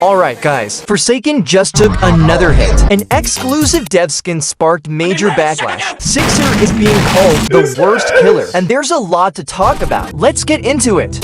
Alright guys, Forsaken just took another hit. An exclusive dev skin sparked major backlash. Sixer is being called the worst killer, and there's a lot to talk about. Let's get into it.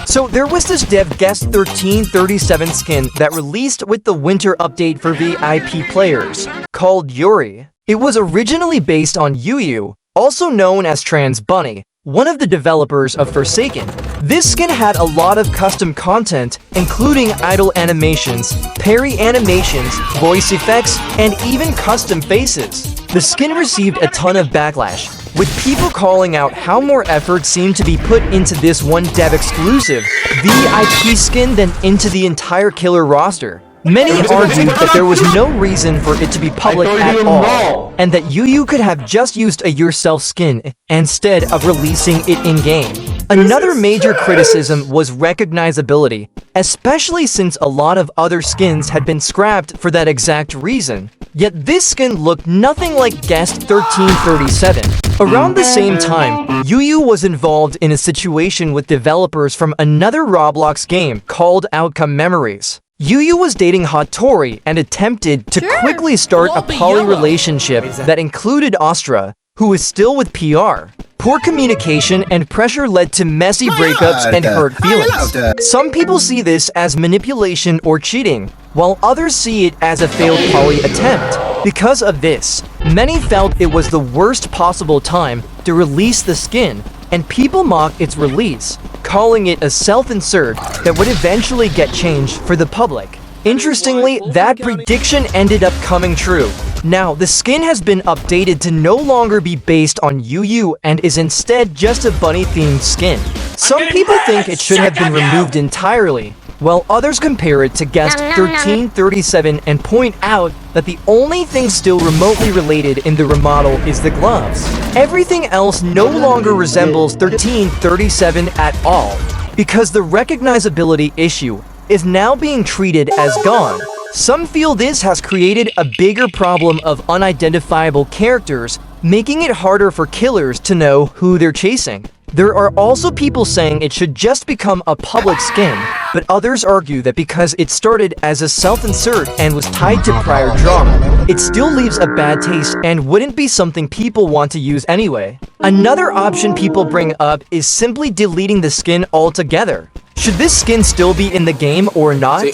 So there was this dev Guest 1337 skin that released with the winter update for VIP players, called Yuri. It was originally based on Yuyu, also known as Trans Bunny, one of the developers of Forsaken. This skin had a lot of custom content, including idle animations, parry animations, voice effects, and even custom faces. The skin received a ton of backlash, with people calling out how more effort seemed to be put into this one dev exclusive VIP skin than into the entire killer roster. Many argued that there was no reason for it to be public at all, and that Yuyu could have just used a yourself skin instead of releasing it in-game. Another major criticism was recognizability, especially since a lot of other skins had been scrapped for that exact reason. Yet this skin looked nothing like Guest 1337. Around the same time, Yuyu was involved in a situation with developers from another Roblox game called Outcome Memories. Yuyu was dating Hattori and attempted to quickly start a poly relationship that included Astra, who is still with PR. Poor communication and pressure led to messy breakups and hurt feelings. Some people see this as manipulation or cheating, while others see it as a failed poly attempt. Because of this, many felt it was the worst possible time to release the skin, and people mocked its release, calling it a self-insert that would eventually get changed for the public. Interestingly, that prediction ended up coming true. Now, the skin has been updated to no longer be based on Yuyu and is instead just a bunny-themed skin. Some people think it should have been removed entirely, while others compare it to Guest 1337 and point out that the only thing still remotely related in the remodel is the gloves. Everything else no longer resembles 1337 at all, because the recognizability issue is now being treated as gone. Some feel this has created a bigger problem of unidentifiable characters, making it harder for killers to know who they're chasing. There are also people saying it should just become a public skin, but others argue that because it started as a self-insert and was tied to prior drama, it still leaves a bad taste and wouldn't be something people want to use anyway. Another option people bring up is simply deleting the skin altogether. Should this skin still be in the game or not?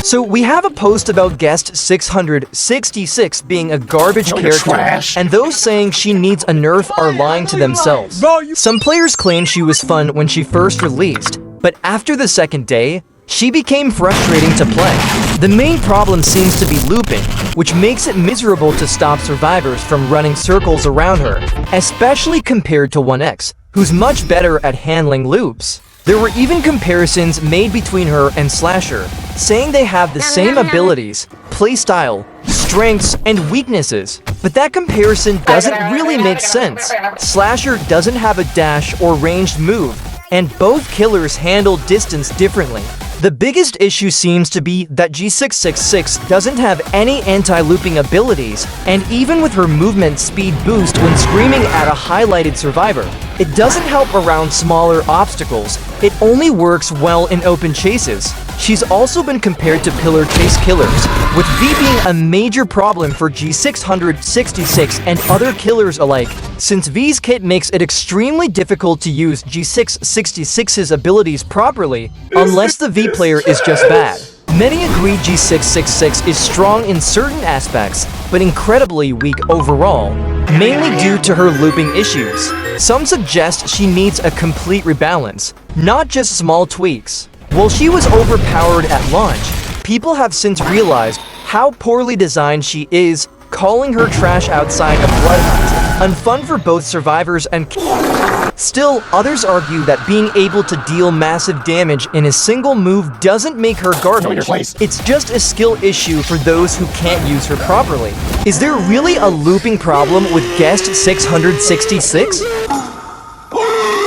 So we have a post about Guest 666 being a garbage character, and those saying she needs a nerf are lying to themselves. Some players claim she was fun when she first released, but after the second day, she became frustrating to play. The main problem seems to be looping, which makes it miserable to stop survivors from running circles around her, especially compared to 1X, who's much better at handling loops. There were even comparisons made between her and Slasher, saying they have the same abilities, playstyle, strengths, and weaknesses. But that comparison doesn't really make sense. Slasher doesn't have a dash or ranged move, and both killers handle distance differently. The biggest issue seems to be that G666 doesn't have any anti-looping abilities, and even with her movement speed boost when screaming at a highlighted survivor, it doesn't help around smaller obstacles. It only works well in open chases. She's also been compared to pillar chase killers, with V being a major problem for G666 and other killers alike, since V's kit makes it extremely difficult to use G666's abilities properly, unless the V player is just bad. Many agree G666 is strong in certain aspects, but incredibly weak overall, mainly due to her looping issues. Some suggest she needs a complete rebalance, not just small tweaks. While she was overpowered at launch, people have since realized how poorly designed she is, calling her trash outside of Bloodhunt, unfun for both survivors and Still, others argue that being able to deal massive damage in a single move doesn't make her garbage. It's just a skill issue for those who can't use her properly. Is there really a looping problem with Guest 666?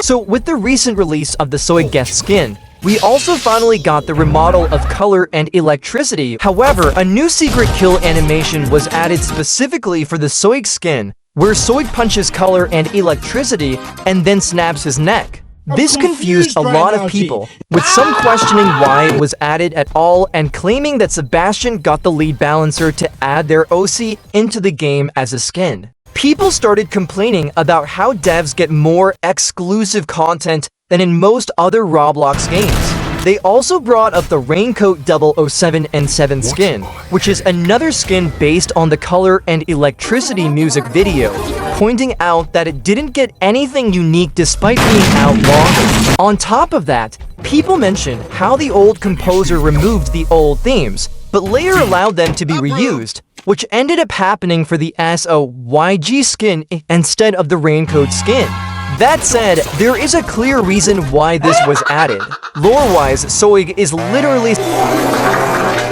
So with the recent release of the Soy Guest skin, we also finally got the remodel of color and electricity. However, a new secret kill animation was added specifically for the Soig skin, where Soig punches color and electricity and then snaps his neck. This confused a lot of people, with some questioning why it was added at all and claiming that Sebastian got the lead balancer to add their OC into the game as a skin. People started complaining about how devs get more exclusive content than in most other Roblox games. They also brought up the Raincoat 007 and 7 skin, which is another skin based on the Color and Electricity music video, pointing out that it didn't get anything unique despite being out longer. On top of that, people mentioned how the old composer removed the old themes, but later allowed them to be reused, which ended up happening for the SOYG skin instead of the Raincoat skin. That said, there is a clear reason why this was added. Lore-wise, Soig is literally...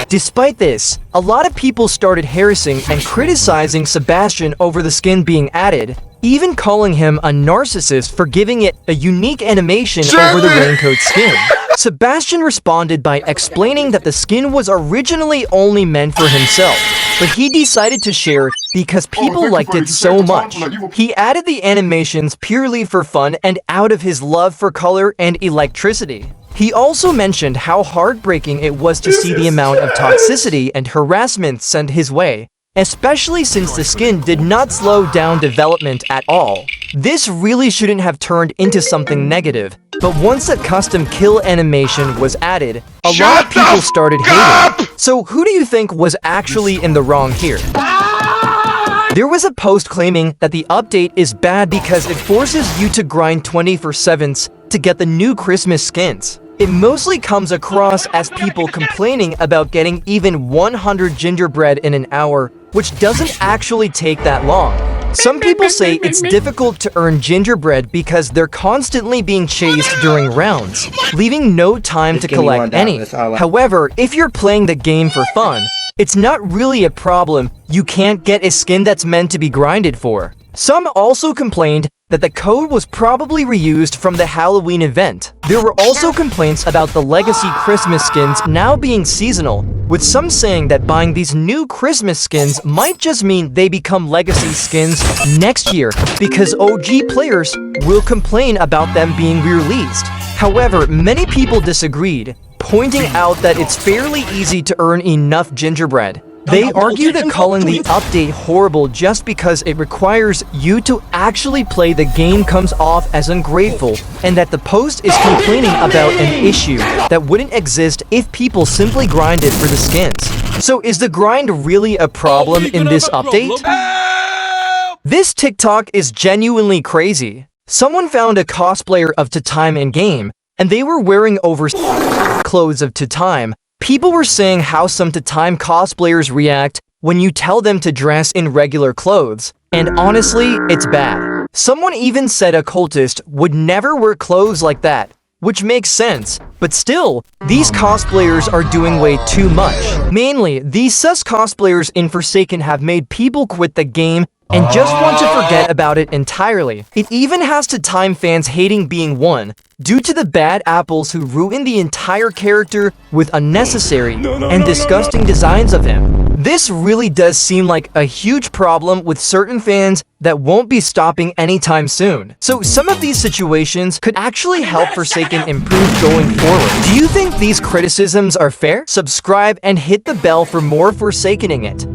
Despite this, a lot of people started harassing and criticizing Sebastian over the skin being added, even calling him a narcissist for giving it a unique animation over the Raincoat skin. Sebastian responded by explaining that the skin was originally only meant for himself, but he decided to share because people liked it so much. He added the animations purely for fun and out of his love for color and electricity. He also mentioned how heartbreaking it was to see the amount of toxicity and harassment sent his way, especially since the skin did not slow down development at all. This really shouldn't have turned into something negative, but once that custom kill animation was added, a lot of people started hating. So who do you think was actually in the wrong here? There was a post claiming that the update is bad because it forces you to grind 24/7 to get the new Christmas skins. It mostly comes across as people complaining about getting even 100 gingerbread in an hour, which doesn't actually take that long. Some people say it's difficult to earn gingerbread because they're constantly being chased during rounds, leaving no time to collect any. However, if you're playing the game for fun, it's not really a problem. You can't get a skin that's meant to be grinded for. Some also complained that the code was probably reused from the Halloween event. There were also complaints about the legacy Christmas skins now being seasonal, with some saying that buying these new Christmas skins might just mean they become legacy skins next year because OG players will complain about them being re-released. However, many people disagreed, pointing out that it's fairly easy to earn enough gingerbread. They argue that calling the update horrible just because it requires you to actually play the game comes off as ungrateful, and that the post is complaining about an issue that wouldn't exist if people simply grinded for the skins. So is the grind really a problem in this update? This TikTok is genuinely crazy. Someone found a cosplayer of Tatime in-game, and they were wearing over clothes of Tatime. People were saying how some Tatime cosplayers react when you tell them to dress in regular clothes, and honestly, it's bad. Someone even said a cultist would never wear clothes like that, which makes sense, but still, these cosplayers are doing way too much. Mainly, these sus cosplayers in Forsaken have made people quit the game and just want to forget about it entirely. It even has Tatime fans hating being one, due to the bad apples who ruin the entire character with unnecessary and disgusting designs of him. This really does seem like a huge problem with certain fans that won't be stopping anytime soon. So some of these situations could actually help Forsaken improve going forward. Do you think these criticisms are fair? Subscribe and hit the bell for more Forsakening it.